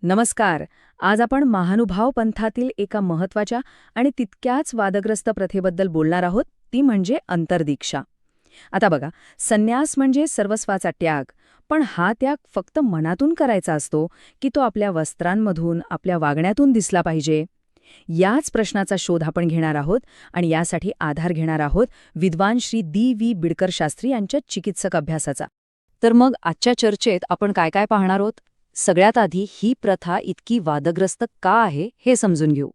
नमस्कार. आज आपण महानुभाव पंथातील एका महत्वाच्या आणि तितक्याच वादग्रस्त प्रथेबद्दल बोलणार आहोत, ती म्हणजे अंतर्दीक्षा. आता बघा, संन्यास म्हणजे सर्वस्वाचा त्याग, पण हा त्याग फक्त मनातून करायचा असतो की तो आपल्या वस्त्रांमधून, आपल्या वागण्यातून दिसला पाहिजे? याच प्रश्नाचा शोध आपण घेणार आहोत आणि यासाठी आधार घेणार आहोत विद्वान श्री दी बिडकर शास्त्री यांच्या चिकित्सक अभ्यासाचा. तर मग आजच्या चर्चेत आपण काय काय पाहणार आहोत? सगळ्यात आधी ही प्रथा इतकी वादग्रस्त का आहे हे समजून घेऊ.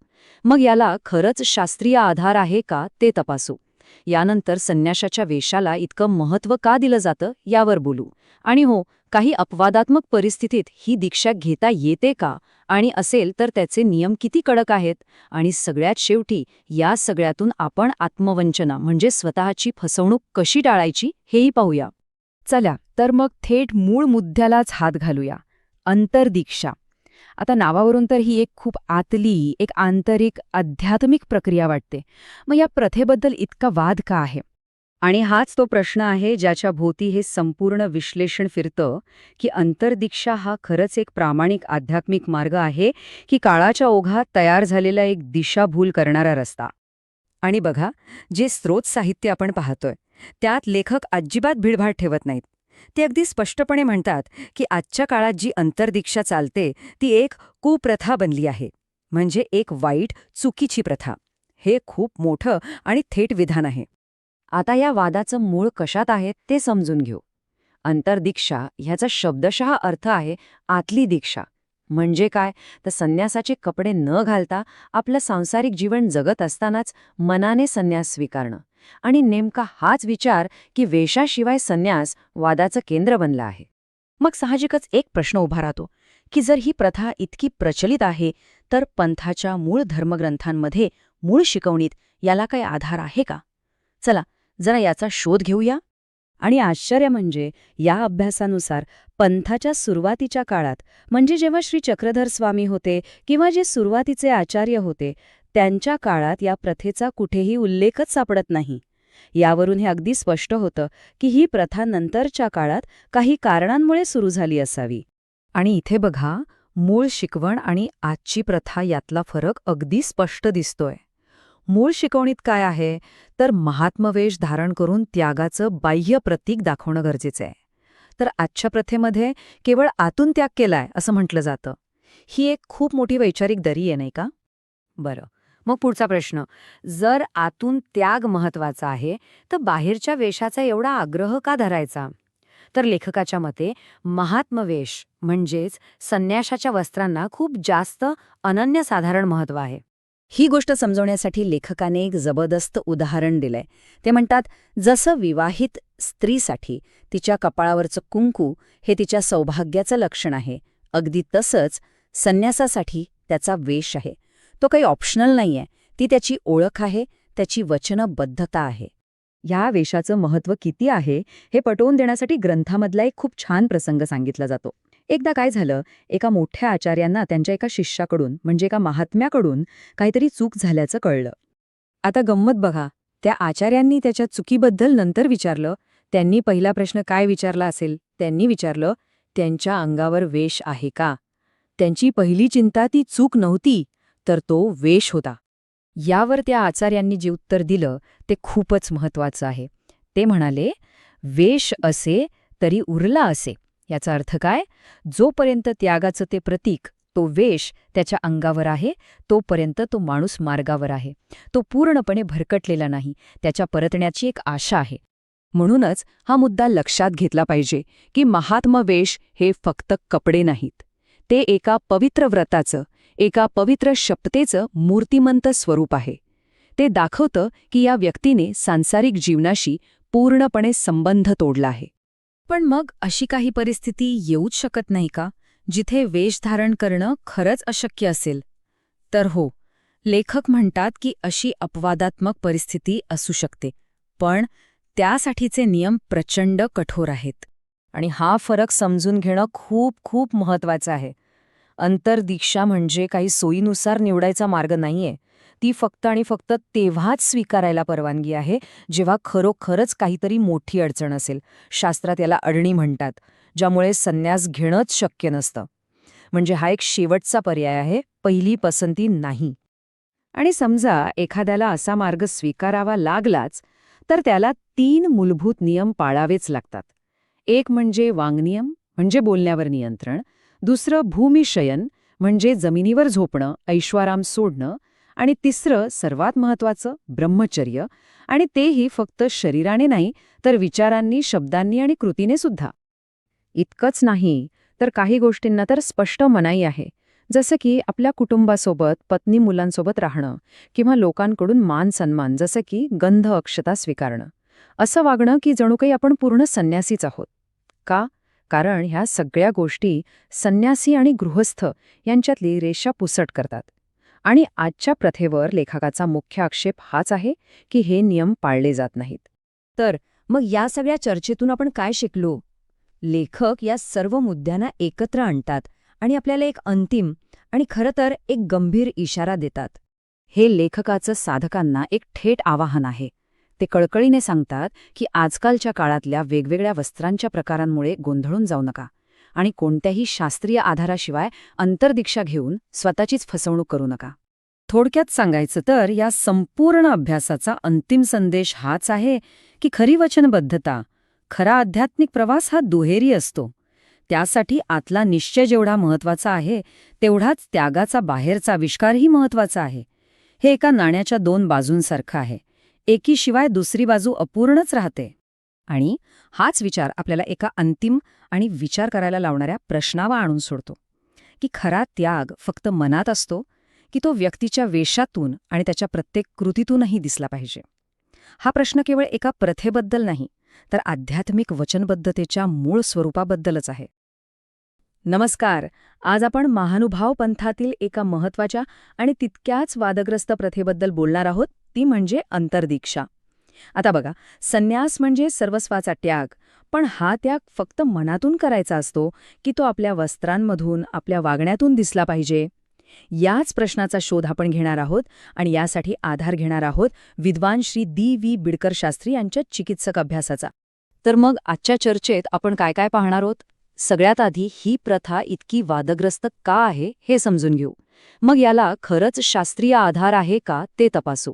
मग याला खरंच शास्त्रीय आधार आहे का ते तपासू. यानंतर संन्याशाच्या वेशाला इतकं महत्त्व का दिलं जातं यावर बोलू. आणि हो, काही अपवादात्मक परिस्थितीत ही दीक्षा घेता येते का, आणि असेल तर त्याचे नियम किती कडक आहेत. आणि सगळ्यात शेवटी या सगळ्यातून आपण आत्मवंचना म्हणजे स्वतःची फसवणूक कशी टाळायची हेही पाहूया. चला तर मग थेट मूळ मुद्द्यालाच हात घालूया. अंतर्दीक्षा. आता नावावरून तर ही एक खूप आतली, एक आंतरिक, आध्यात्मिक प्रक्रिया वाटते. मग या प्रथेबद्दल इतका वाद का आहे? आणि हाच तो प्रश्न आहे ज्याच्या भोवती हे संपूर्ण विश्लेषण फिरतं, की अंतर्दीक्षा हा खरंच एक प्रामाणिक आध्यात्मिक मार्ग आहे की काळाच्या ओघात तयार झालेला एक दिशाभूल करणारा रस्ता. आणि बघा, जे स्रोत साहित्य आपण पाहतोय त्यात लेखक अजिबात भीडभाड ठेवत नाहीत. ते अगदी स्पष्टपणे म्हणतात की आजच्या काळात जी अंतर्दीक्षा चालते ती एक कुप्रथा बनली आहे, म्हणजे एक वाईट, चुकीची प्रथा. हे खूप मोठं आणि थेट विधान आहे. आता या वादाचं मूळ कशात आहे ते समजून घेऊ. अंतर्दीक्षा ह्याचा शब्दशः अर्थ आहे आतली दीक्षा. म्हणजे काय, तर संन्यासाचे कपडे न घालता आपलं सांसारिक जीवन जगत असतानाच मनाने संन्यास स्वीकारणं. आणि नेमका हाच विचार की वेशाशिवाय संन्यास वादाचं केंद्र बनला आहे. मग साहजिकच एक प्रश्न उभा राहतो की जर ही प्रथा इतकी प्रचलित आहे तर पंथाच्या मूळ धर्मग्रंथांमध्ये, मूळ शिकवणीत याला काही आधार आहे का? चला जरा याचा शोध घेऊया. आणि आश्चर्य म्हणजे या अभ्यासानुसार पंथाच्या सुरुवातीच्या काळात, म्हणजे जेव्हा श्री चक्रधर स्वामी होते किंवा जे सुरुवातीचे आचार्य होते, त्यांच्या काळात या प्रथेचा कुठेही उल्लेखच सापडत नाही. यावरून हे अगदी स्पष्ट होतं की ही प्रथा नंतरच्या काळात काही कारणांमुळे सुरू झाली असावी. आणि इथे बघा, मूळ शिकवण आणि आजची प्रथा यातला फरक अगदी स्पष्ट दिसतोय. मूळ शिकवणीत काय आहे, तर महात्मवेश धारण करून त्यागाचं बाह्य प्रतीक दाखवणं गरजेचं आहे. तर आजच्या प्रथेमध्ये केवळ आतून त्याग केलाय असं म्हटलं जातं. ही एक खूप मोठी वैचारिक दरी आहे, नाही का? बरं, मग पुढचा प्रश्न, जर आतून त्याग महत्वाचा आहे तर बाहेरच्या वेशाचा एवढा आग्रह का धरायचा? तर लेखकाच्या मते महात्मवेश म्हणजेच संन्याशाच्या वस्त्रांना खूप जास्त अनन्यसाधारण महत्त्व आहे. ही गोष्ट समजवण्यासाठी लेखकाने एक जबरदस्त उदाहरण दिलंय. ते म्हणतात, जसं विवाहित स्त्रीसाठी तिच्या कपाळावरचं कुंकू हे तिच्या सौभाग्याचं लक्षण आहे, अगदी तसंच संन्यासासाठी त्याचा वेश आहे. तो काही ऑप्शनल नाहीये, ती त्याची ओळख आहे, त्याची वचनबद्धता आहे. या वेशाचं महत्त्व किती आहे हे पटवून देण्यासाठी ग्रंथामधला एक खूप छान प्रसंग सांगितला जातो. एकदा काय झालं, एका मोठ्या आचार्यांना त्यांच्या एका शिष्याकडून, म्हणजे एका महात्म्याकडून काहीतरी चूक झाल्याचं कळलं. आता गंमत बघा, त्या आचार्यांनी त्याच्या चुकीबद्दल नंतर विचारलं. त्यांनी पहिला प्रश्न काय विचारला असेल? त्यांनी विचारलं, त्यांच्या अंगावर वेश आहे का? त्यांची पहिली चिंता ती चूक नव्हती, तर तो वेश होता. यावर त्या आचार्यांनी जे उत्तर दिलं ते खूपच महत्वाचं आहे. ते म्हणाले, वेश असे तरी उरला असे. याचा अर्थ काय? जोपर्यंत त्यागाचं ते प्रतीक, तो वेश त्याच्या अंगावर आहे, तोपर्यंत तो माणूस मार्गावर आहे. तो पूर्णपणे भरकटलेला नाही, त्याच्या परतण्याची एक आशा आहे. म्हणूनच हा मुद्दा लक्षात घेतला पाहिजे की महात्मवेश हे फक्त कपडे नाहीत. ते एका पवित्र व्रताचं, एका पवित्र शपथेचं मूर्तिमंत स्वरूप आहे. ते दाखवतं की या व्यक्तीने सांसारिक जीवनाशी पूर्णपणे संबंध तोडला आहे. पण मग अशी काही परिस्थिती येऊच शकत नाही का, जिथे वेश धारण करणं खरंच अशक्य असेल? तर हो, लेखक म्हणतात की अशी अपवादात्मक परिस्थिती असू शकते, पण त्यासाठीचे नियम प्रचंड कठोर आहेत. आणि हा फरक समजून घेणं खूप खूप महत्वाचं आहे. अंतर्दीक्षा म्हणजे काही सोयीनुसार निवडायचा मार्ग नाहीये. ती फक्त आणि फक्त तेव्हाच स्वीकारायला परवानगी आहे जेव्हा खरोखरच काहीतरी मोठी अडचण असेल. शास्त्रात याला अडणी म्हणतात, ज्यामुळे संन्यास घेणंच शक्य नसतं. म्हणजे हा एक शेवटचा पर्याय आहे, पहिली पसंती नाही. आणि समजा एखाद्याला असा मार्ग स्वीकारावा लागलाच, तर त्याला 3 मूलभूत नियम पाळावेच लागतात. एक म्हणजे वाङ्नियम, म्हणजे बोलण्यावर नियंत्रण. दुसरं भूमिशयन, म्हणजे जमिनीवर झोपणं, ऐशोआराम सोडणं. आणि तिसरं, सर्वात महत्त्वाचं, ब्रह्मचर्य. आणि तेही फक्त शरीराने नाही, तर विचारांनी, शब्दांनी आणि कृतीने सुद्धा. इतकंच नाही, तर काही गोष्टींना तर स्पष्ट मनाई आहे. जसं की आपल्या कुटुंबासोबत, पत्नी मुलांसोबत राहणं, किंवा लोकांकडून मान सन्मान, जसं की गंध अक्षता स्वीकारणं. असं वागणं की जणू काही आपण पूर्ण संन्यासीच आहोत. का? कारण ह्या सगळ्या गोष्टी संन्यासी आणि गृहस्थ यांच्यातली रेषा पुसट करतात. आणि आजच्या प्रथेवर लेखकाचा मुख्य आक्षेप हाच आहे की हे नियम पाळले जात नाहीत. तर मग या सगळ्या चर्चेतून आपण काय शिकलो? लेखक या सर्व मुद्द्यांना एकत्र आणतात आणि आपल्याला एक अंतिम आणि खरं तर एक गंभीर इशारा देतात. हे लेखकाचं साधकांना एक थेट आवाहन आहे. ते कळकळीने सांगतात की आजकालच्या काळातल्या वेगवेगळ्या वस्त्रांच्या प्रकारांमुळे गोंधळून जाऊ नका आणि कोणत्याही शास्त्रीय आधाराशिवाय अंतर्दीक्षा घेऊन स्वतःचीच फसवणूक करू नका. थोडक्यात सांगायचं तर या संपूर्ण अभ्यासाचा अंतिम संदेश हाच आहे की खरी वचनबद्धता, खरा आध्यात्मिक प्रवास हा दुहेरी असतो. त्यासाठी आतला निश्चय जेवढा महत्वाचा आहे, तेवढाच त्यागाचा बाहेरचा आविष्कारही महत्वाचा आहे. हे एका नाण्याच्या 2 बाजूंसारखं आहे. एकीशिवाय दुसरी बाजू अपूर्णच राहते. आणि हाच विचार आपल्याला एका अंतिम आणि विचार करायला लावणाऱ्या प्रश्नावर आणून सोडतो, की खरा त्याग फक्त मनात असतो की तो व्यक्तीच्या वेशातून आणि त्याच्या प्रत्येक कृतीतूनही दिसला पाहिजे. हा प्रश्न केवळ एका प्रथेबद्दल नाही, तर आध्यात्मिक वचनबद्धतेच्या मूळ स्वरूपाबद्दलच आहे. नमस्कार. आज आपण महानुभाव पंथातील एका महत्त्वाच्या आणि तितक्याच वादग्रस्त प्रथेबद्दल बोलणार आहोत, ती म्हणजे अंतर्दीक्षा. आता बघा, संन्यास म्हणजे सर्वस्वाचा त्याग, पण हा त्याग फक्त मनातून करायचा असतो की तो आपल्या वस्त्रांमधून, आपल्या वागण्यातून दिसला पाहिजे? याच प्रश्नाचा शोध आपण घेणार आहोत आणि यासाठी आधार घेणार आहोत विद्वान श्री दी बिडकर शास्त्री यांच्या चिकित्सक अभ्यासाचा. तर मग आजच्या चर्चेत आपण काय काय पाहणार आहोत? सगळ्यात आधी ही प्रथा इतकी वादग्रस्त का आहे हे समजून घेऊ. मग याला खरंच शास्त्रीय आधार आहे का ते तपासू.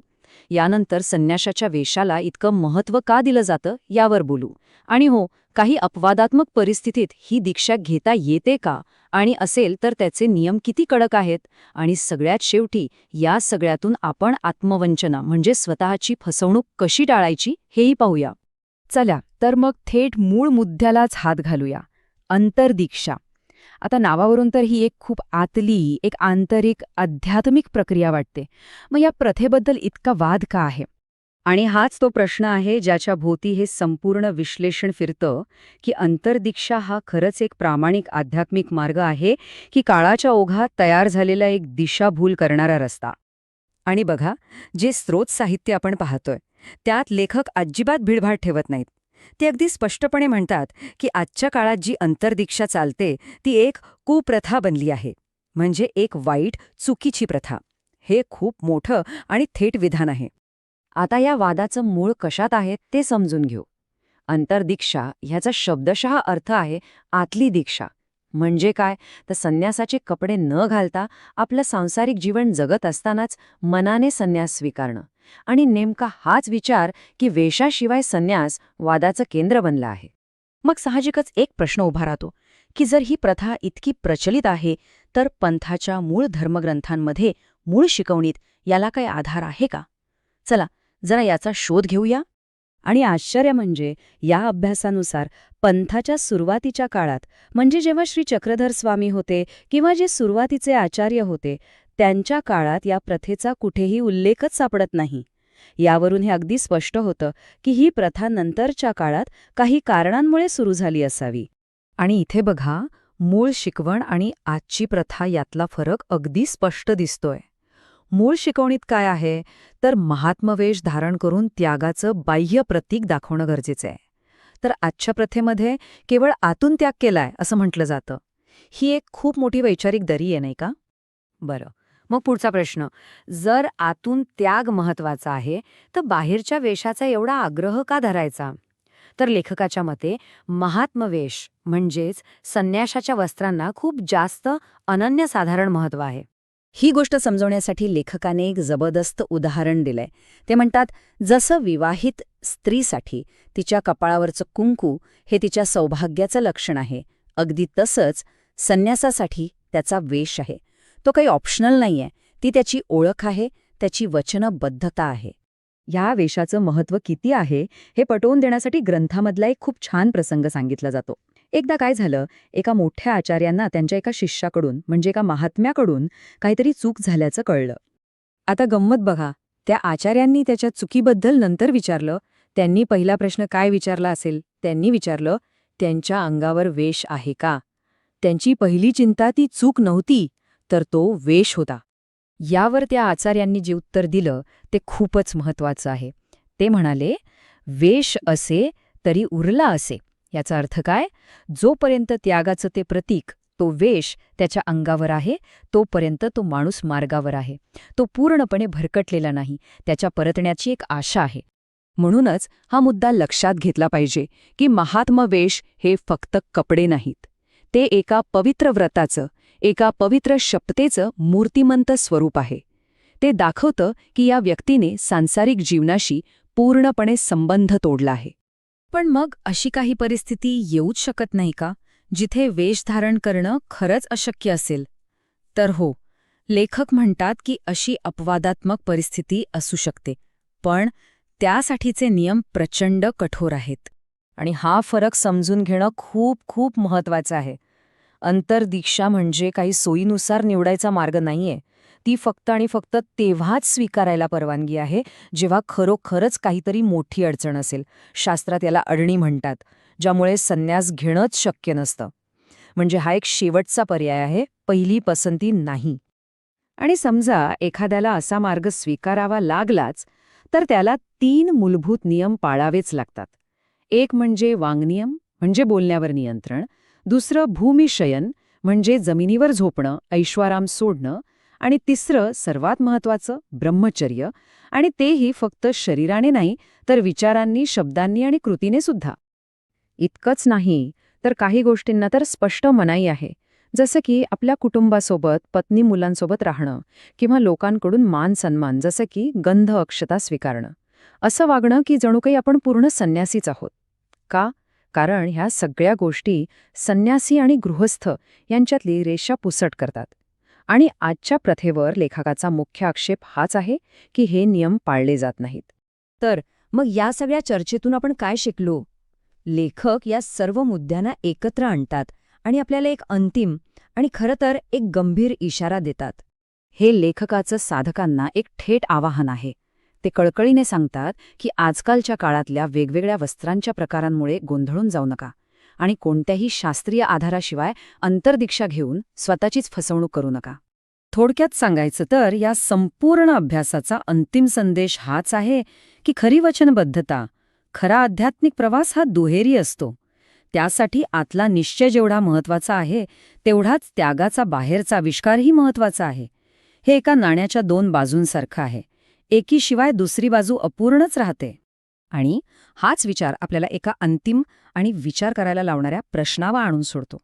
यानंतर संन्याशाच्या वेशाला इतकं महत्त्व का दिलं जातं यावर बोलू. आणि हो, काही अपवादात्मक परिस्थितीत ही दीक्षा घेता येते का, आणि असेल तर त्याचे नियम किती कडक आहेत. आणि सगळ्यात शेवटी या सगळ्यातून आपण आत्मवंचना म्हणजे स्वतःची फसवणूक कशी टाळायची हेही पाहूया. चला तर मग थेट मूळ मुद्द्यालाच हात घालूया. अंतर्दीक्षा. आता नावावरून तर ही एक खूप आतली, एक आंतरिक, आध्यात्मिक प्रक्रिया वाटते. मग या प्रथेबद्दल इतका वाद का आहे? आणि हाच तो प्रश्न आहे ज्याच्या भोवती हे संपूर्ण विश्लेषण फिरतं, की अंतर्दीक्षा हा खरंच एक प्रामाणिक आध्यात्मिक मार्ग आहे की काळाच्या ओघात तयार झालेला एक दिशाभूल करणारा रस्ता. आणि बघा, जे स्रोत साहित्य आपण पाहतोय त्यात लेखक अजिबात भिडभाड ठेवत नाहीत. ते अगदी स्पष्टपणे म्हणतात की आजच्या काळात जी अंतर्दीक्षा चालते ती एक कुप्रथा बनली आहे, म्हणजे एक वाईट, चुकीची प्रथा. हे खूप मोठं आणि थेट विधान आहे. आता या वादाचं मूळ कशात आहे ते समजून घेऊ. अंतर्दीक्षा ह्याचा शब्दशः अर्थ आहे आतली दीक्षा. म्हणजे काय? तर संन्यासाचे कपडे न घालता आपलं सांसारिक जीवन जगत असतानाच मनाने संन्यास स्वीकारणं. आणि नेमका हाच विचार की वेशाशिवाय संन्यास वादाचं केंद्र बनला आहे. मग साहजिकच एक प्रश्न उभा राहतो की जर ही प्रथा इतकी प्रचलित आहे, तर पंथाच्या मूळ धर्मग्रंथांमध्ये, मूळ शिकवणीत याला काही आधार आहे का? चला जरा याचा शोध घेऊया. आणि आश्चर्य म्हणजे या अभ्यासानुसार पंथाच्या सुरुवातीच्या काळात, म्हणजे जेव्हा श्री चक्रधर स्वामी होते किंवा जे सुरुवातीचे आचार्य होते, त्यांच्या काळात या प्रथेचा कुठेही उल्लेखच सापडत नाही. यावरून हे अगदी स्पष्ट होतं की ही प्रथा नंतरच्या काळात काही कारणांमुळे सुरू झाली असावी. आणि इथे बघा, मूळ शिकवण आणि आजची प्रथा यातला फरक अगदी स्पष्ट दिसतोय. मूळ शिकवणीत काय आहे, तर महात्मवेश धारण करून त्यागाचं बाह्य प्रतीक दाखवणं गरजेचं आहे. तर आजच्या प्रथेमध्ये केवळ आतून त्याग केलाय असं म्हटलं जातं. ही एक खूप मोठी वैचारिक दरी आहे, नाही का? बरं, मग पुढचा प्रश्न. जर आतून त्याग महत्वाचा आहे, तर बाहेरच्या वेशाचा एवढा आग्रह का धरायचा? तर लेखकाच्या मते महात्मवेश म्हणजेच संन्याशाच्या वस्त्रांना खूप जास्त अनन्यसाधारण महत्त्व आहे. ही गोष्ट समजवण्यासाठी लेखकाने एक जबरदस्त उदाहरण दिलंय. ते म्हणतात, जसं विवाहित स्त्रीसाठी तिच्या कपाळावरचं कुंकू हे तिच्या सौभाग्याचं लक्षण आहे, अगदी तसंच संन्यासासाठी त्याचा वेश आहे. तो काही ऑप्शनल नाहीये, ती त्याची ओळख आहे, त्याची वचनबद्धता आहे. या वेशाचं महत्त्व किती आहे हे पटवून देण्यासाठी ग्रंथामधला एक खूप छान प्रसंग सांगितला जातो. एकदा काय झालं, एका मोठ्या आचार्यांना त्यांच्या एका शिष्याकडून म्हणजे एका महात्म्याकडून काहीतरी चूक झाल्याचं कळलं. आता गंमत बघा, त्या आचार्यांनी त्याच्या चुकीबद्दल नंतर विचारलं. त्यांनी पहिला प्रश्न काय विचारला असेल? त्यांनी विचारलं, त्यांच्या अंगावर वेश आहे का? त्यांची पहिली चिंता ती चूक नव्हती, तर तो वेश होता. यावर त्या आचार्यांनी जे उत्तर दिलं ते खूपच महत्वाचं आहे. ते म्हणाले, वेश असे तरी उरला असे. याचा अर्थ काय? जोपर्यंत त्यागाचं ते प्रतीक, तो वेश त्याच्या अंगावर आहे, तोपर्यंत तो माणूस मार्गावर आहे. तो पूर्णपणे भरकटलेला नाही, त्याच्या परतण्याची एक आशा आहे. म्हणूनच हा मुद्दा लक्षात घेतला पाहिजे की महात्मवेश हे फक्त कपडे नाहीत. ते एका पवित्र व्रताचं, एका पवित्र शपथेचं मूर्तिमंत स्वरूप आहे. ते दाखवतं की या व्यक्तीने सांसारिक जीवनाशी पूर्णपणे संबंध तोडला आहे. पण मग अशी काही परिस्थिती येऊच शकत नाही का, जिथे वेश धारण करणं खरंच अशक्य असेल? तर हो, लेखक म्हणतात की अशी अपवादात्मक परिस्थिती असू शकते, पण त्यासाठीचे नियम प्रचंड कठोर आहेत. आणि हा फरक समजून घेणं खूप खूप महत्वाचं आहे. अंतर्दीक्षा म्हणजे काही सोयीनुसार निवडायचा मार्ग नाहीये. ती फक्त आणि फक्त तेव्हाच स्वीकारायला परवानगी आहे जेव्हा खरोखरच काहीतरी मोठी अडचण असेल. शास्त्रात याला अडणी म्हणतात, ज्यामुळे संन्यास घेणंच शक्य नसतं. म्हणजे हा एक शेवटचा पर्याय आहे, पहिली पसंती नाही. आणि समजा एखाद्याला असा मार्ग स्वीकारावा लागलाच, तर त्याला 3 मूलभूत नियम पाळावेच लागतात. एक म्हणजे वाङ्नियम म्हणजे बोलण्यावर नियंत्रण, दुसरं भूमिशयन म्हणजे जमिनीवर झोपणं, ऐशोआराम सोडणं, आणि तिसरं सर्वात महत्त्वाचं ब्रह्मचर्य, आणि तेही फक्त शरीराने नाही तर विचारांनी, शब्दांनी आणि कृतीने सुद्धा. इतकंच नाही तर काही गोष्टींना तर स्पष्ट मनाई आहे, जसं की आपल्या कुटुंबासोबत, पत्नी मुलांसोबत राहणं, किंवा लोकांकडून मान सन्मान जसं की गंध अक्षता स्वीकारणं. असं वागणं की जणू काही आपण पूर्ण संन्यासीच आहोत. का? कारण ह्या सगळ्या गोष्टी संन्यासी आणि गृहस्थ यांच्यातली रेषा पुसट करतात. आणि आजच्या प्रथेवर लेखकाचा मुख्य आक्षेप हाच आहे की हे नियम पाळले जात नाहीत. तर मग या सगळ्या चर्चेतून आपण काय शिकलो? लेखक या सर्व मुद्द्यांना एकत्र आणतात आणि आपल्याला एक अंतिम आणि खरं तर एक गंभीर इशारा देतात. हे लेखकाचं साधकांना एक थेट आवाहन आहे. ते कळकळीने सांगतात की आजकालच्या काळातल्या वेगवेगळ्या वस्त्रांच्या प्रकारांमुळे गोंधळून जाऊ नका आणि कोणत्याही शास्त्रीय आधाराशिवाय अंतर्दीक्षा घेऊन स्वतःचीच फसवणूक करू नका. थोडक्यात सांगायचं तर या संपूर्ण अभ्यासाचा अंतिम संदेश हाच आहे की खरी वचनबद्धता, खरा आध्यात्मिक प्रवास हा दुहेरी असतो. त्यासाठी आतला निश्चय जेवढा महत्वाचा आहे, तेवढाच त्यागाचा बाहेरचा आविष्कारही महत्वाचा आहे. हे एका नाण्याच्या 2 बाजूंसारखं आहे. एकीशिवाय दुसरी बाजू अपूर्णच राहते. आणि हाच विचार आपल्याला एका अंतिम आणि विचार करायला लावणाऱ्या प्रश्नावर आणून सोडतो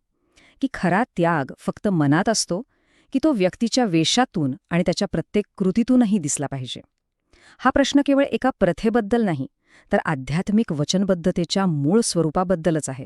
की खरा त्याग फक्त मनात असतो की तो व्यक्तीच्या वेशातून आणि त्याच्या प्रत्येक कृतीतूनही दिसला पाहिजे. हा प्रश्न केवळ एका प्रथेबद्दल नाही, तर आध्यात्मिक वचनबद्धतेच्या मूळ स्वरूपाबद्दलच आहे.